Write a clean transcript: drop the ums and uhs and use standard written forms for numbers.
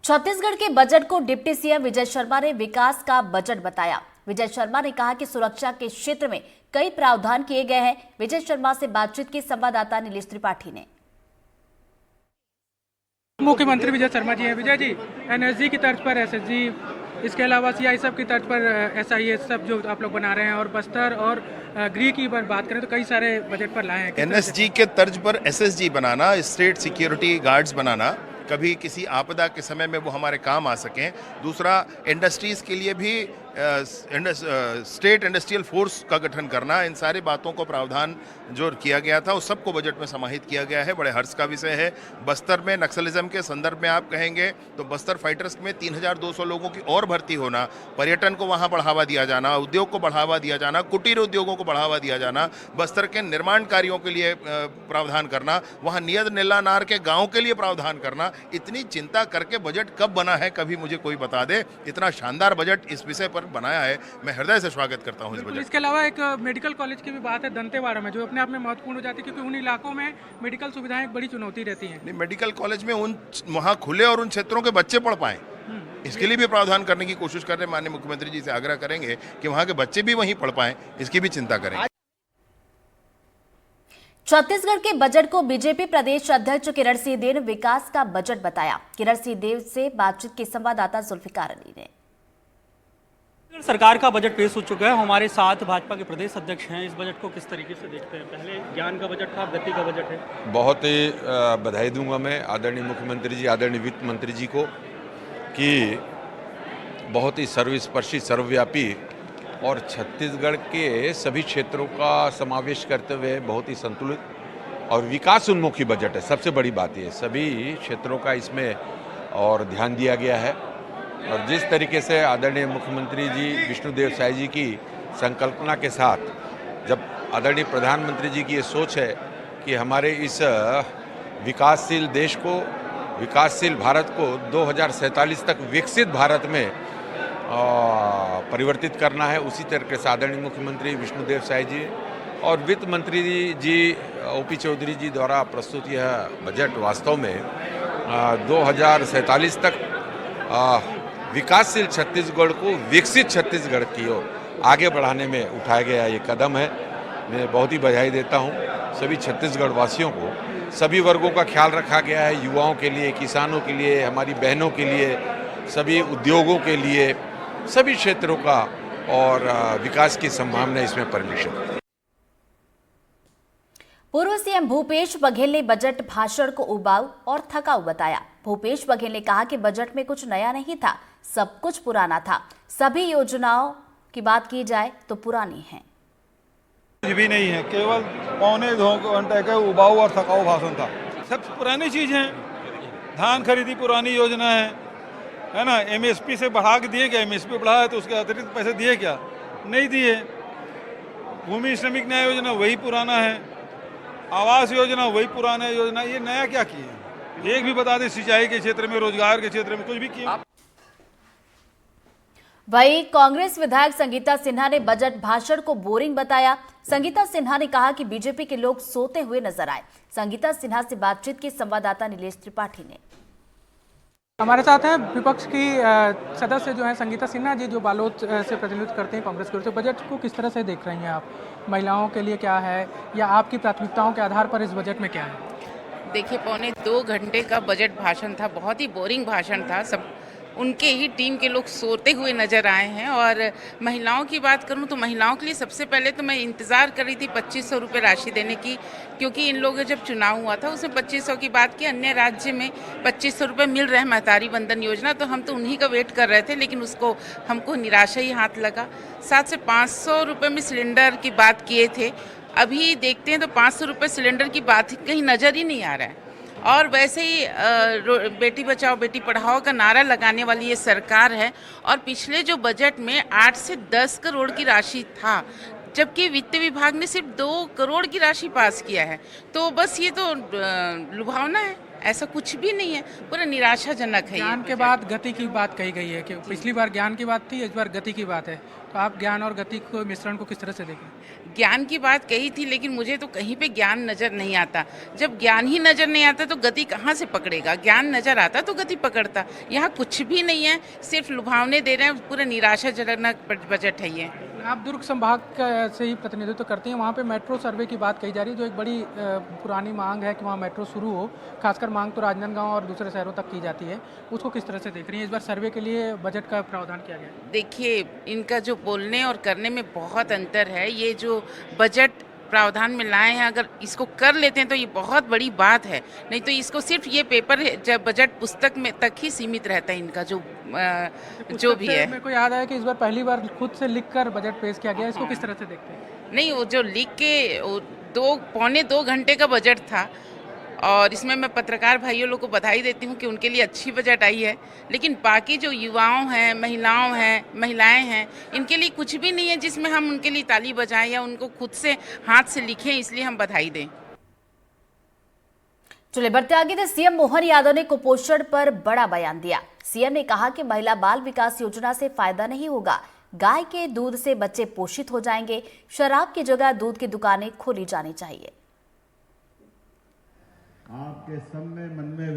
छत्तीसगढ़ के बजट को deputy CM Vijay Sharma ने विकास का बजट बताया। विजय शर्मा ने कहा कि सुरक्षा के क्षेत्र में कई प्रावधान किए गए हैं। विजय शर्मा से बातचीत की संवाददाता नीलेश त्रिपाठी ने। मुख्यमंत्री विजय शर्मा जी हैं। विजय जी, एनएसजी की तर्ज पर एसएसजी, इसके अलावा सीआईएसएफ की तर्ज पर एसआईएस सब जो आप लोग बना रहे हैं, और बस्तर और गृह की बात करें तो कई सारे बजट पर लाए हैं। एनएसजी के तर्ज पर एसएसजी बनाना, स्टेट सिक्योरिटी गार्ड्स बनाना, कभी किसी आपदा के समय में वो हमारे काम आ सकें। दूसरा, इंडस्ट्रीज़ के लिए भी स्टेट इंडस्ट्रियल फोर्स का गठन करना, इन सारी बातों को प्रावधान जो किया गया था उस सबको बजट में समाहित किया गया है। बड़े हर्ष का विषय है। बस्तर में नक्सलिज्म के संदर्भ में आप कहेंगे तो बस्तर फाइटर्स में 3200 लोगों की और भर्ती होना, पर्यटन को वहाँ बढ़ावा दिया जाना, उद्योग को बढ़ावा दिया जाना, कुटीर उद्योगों को बढ़ावा दिया जाना, बस्तर के निर्माण कार्यों के लिए प्रावधान करना, वहाँ नियत नीलानार के गाँव के लिए प्रावधान करना। इतनी चिंता करके बजट कब बना है, कभी मुझे कोई बता दे। इतना शानदार बजट इस विषय पर बनाया है, मैं हृदय से स्वागत करता हूं इस बजट। इसके अलावा एक मेडिकल कॉलेज की भी बात है दंतेवाड़ा में, जो अपने आप में महत्वपूर्ण हो जाती है, क्योंकि उन इलाकों में मेडिकल सुविधाएं एक बड़ी चुनौती रहती हैं। नहीं, मेडिकल कॉलेज में वहाँ खुले और उन क्षेत्रों के बच्चे पढ़ पाएं, इसके लिए भी प्रावधान करने की कोशिश कर रहे हैं। माननीय मुख्यमंत्री जी से आग्रह करेंगे कि वहाँ के बच्चे भी वहीं पढ़ पाएं, इसकी भी चिंता करेंगे। छत्तीसगढ़ के बजट को बीजेपी प्रदेश अध्यक्ष किरण सिंह देव ने विकास का बजट बताया। किरण सिंह देव से बातचीत की संवाददाता जुल्फिकार अली ने। सरकार का बजट पेश हो चुका है। हमारे साथ भाजपा के प्रदेश अध्यक्ष हैं। इस बजट को किस तरीके से देखते हैं? पहले ज्ञान का बजट था, गति का बजट है। बहुत ही बधाई दूंगा मैं आदरणीय मुख्यमंत्री जी, आदरणीय वित्त मंत्री जी को कि बहुत ही सर्वस्पर्शी, सर्वव्यापी और छत्तीसगढ़ के सभी क्षेत्रों का समावेश करते हुए बहुत ही संतुलित और विकास उन्मुखी बजट है। सबसे बड़ी बात ये, सभी क्षेत्रों का इसमें और ध्यान दिया गया है। और जिस तरीके से आदरणीय मुख्यमंत्री जी विष्णुदेव साय जी की संकल्पना के साथ, जब आदरणीय प्रधानमंत्री जी की ये सोच है कि हमारे इस विकासशील देश को, विकासशील भारत को 2047 तक विकसित भारत में परिवर्तित करना है, उसी तरीके से आदरणीय मुख्यमंत्री विष्णुदेव साय जी और वित्त मंत्री जी ओपी चौधरी जी द्वारा प्रस्तुत यह बजट वास्तव में 2047 तक विकासशील छत्तीसगढ़ को विकसित छत्तीसगढ़ की ओर आगे बढ़ाने में उठाया गया ये कदम है। मैं बहुत ही बधाई देता हूँ सभी छत्तीसगढ़ वासियों को। सभी वर्गों का ख्याल रखा गया है, युवाओं के लिए, किसानों के लिए, हमारी बहनों के लिए, सभी उद्योगों के लिए, सभी क्षेत्रों का और विकास की संभावना इसमें परमिशन। पूर्व सीएम भूपेश बघेल ने बजट भाषण को उबाऊ और थकाऊ बताया। भूपेश बघेल ने कहा कि बजट में कुछ नया नहीं था, सब कुछ पुराना था। सभी योजनाओं की बात की जाए तो पुरानी है। कुछ भी नहीं है, केवल पौने 2 घंटे का उबाऊ और थकाऊ भाषण था। सब पुरानी चीज है। धान खरीदी पुरानी योजना है ना। एमएसपी से बढ़ा के दिए क्या? एमएसपी बढ़ा है तो उसके अतिरिक्त पैसे दिए क्या? नहीं दिए। भूमि श्रमिक न्याय योजना वही पुराना है। आवास योजना वही पुराना योजना। ये नया क्या किए? एक भी बता दें। सिंचाई के क्षेत्र में, रोजगार के क्षेत्र में कुछ भी किए? वहीं कांग्रेस विधायक संगीता सिन्हा ने बजट भाषण को बोरिंग बताया। संगीता सिन्हा ने कहा कि बीजेपी के लोग सोते हुए नजर आए। संगीता सिन्हा से बातचीत की संवाददाता नीलेश त्रिपाठी ने। हमारे साथ हैं विपक्ष की सदस्य जो हैं संगीता सिन्हा जी, जो बालोद से प्रतिनिधित्व करते हैं कांग्रेस की ओर से। बजट को किस तरह से देख रही हैं आप? महिलाओं के लिए क्या है, या आपकी प्राथमिकताओं के आधार पर इस बजट में क्या है? देखिए, पौने 2 घंटे का बजट भाषण था। बहुत ही बोरिंग भाषण था। सब उनके ही टीम के लोग सोते हुए नजर आए हैं। और महिलाओं की बात करूं तो महिलाओं के लिए सबसे पहले तो मैं इंतज़ार कर रही थी 2500 रुपये राशि देने की, क्योंकि इन लोगों जब चुनाव हुआ था उसमें 2500 की बात की। अन्य राज्य में 2500 रुपये मिल रहे हैं, महतारी बंधन योजना, तो हम तो उन्हीं का वेट कर रहे थे, लेकिन उसको हमको निराशा ही हाथ लगा। साथ से 500 रुपये में सिलेंडर की बात किए थे। अभी देखते हैं तो 500 रुपये सिलेंडर की बात कहीं नज़र ही नहीं आ रहा है। और वैसे ही बेटी बचाओ बेटी पढ़ाओ का नारा लगाने वाली ये सरकार है। और पिछले जो बजट में 8 से 10 करोड़ की राशि था, जबकि वित्त विभाग ने सिर्फ 2 करोड़ की राशि पास किया है। तो बस ये तो लुभावना है। ऐसा कुछ भी नहीं है, पूरा निराशाजनक है ज्ञान ये के बाद गति की बात कही गई है कि पिछली बार ज्ञान की बात थी, इस बार गति की बात है, तो आप ज्ञान और गति को मिश्रण को किस तरह से देखें? ज्ञान की बात कही थी, लेकिन मुझे तो कहीं पे ज्ञान नजर नहीं आता। जब ज्ञान ही नजर नहीं आता तो गति कहाँ से पकड़ेगा? ज्ञान नजर आता तो गति पकड़ता। यहाँ कुछ भी नहीं है, सिर्फ लुभावने दे रहे हैं, पूरा निराशाजनक बजट है ये। आप दुर्ग संभाग से ही प्रतिनिधित्व करते हैं, वहाँ पे मेट्रो सर्वे की बात कही जा रही है, जो एक बड़ी पुरानी मांग है कि वहाँ मेट्रो शुरू हो। खासकर मांग तो राजनांदगांव और दूसरे शहरों तक की जाती है, उसको किस तरह से देख रही है? इस बार सर्वे के लिए बजट का प्रावधान किया गया है। देखिए, इनका जो बोलने और करने में बहुत अंतर है। ये जो बजट प्रावधान में लाए हैं, अगर इसको कर लेते हैं तो ये बहुत बड़ी बात है, नहीं तो इसको सिर्फ ये पेपर जब बजट पुस्तक में तक ही सीमित रहता है इनका जो भी है। मेरे को याद आया कि इस बार पहली बार खुद से लिखकर बजट पेश किया गया, इसको किस तरह से देखते हैं? नहीं, वो जो लिख के पौने 2 घंटे का बजट था, और इसमें मैं पत्रकार भाइयों लोग को बधाई देती हूँ कि उनके लिए अच्छी बजट आई है। लेकिन बाकी जो युवाओं हैं, महिलाएं हैं, इनके लिए कुछ भी नहीं है जिसमें हम उनके लिए ताली बजाएं या उनको खुद से हाथ से लिखें, इसलिए हम बधाई दें। चलिए बढ़ते आगे। तो सीएम मोहन यादव ने कुपोषण पर बड़ा बयान दिया। सीएम ने कहा कि महिला बाल विकास योजना से फायदा नहीं होगा, गाय के दूध से बच्चे पोषित हो जाएंगे, शराब की जगह दूध की दुकानें खोली जानी चाहिए। आपके सब में मन में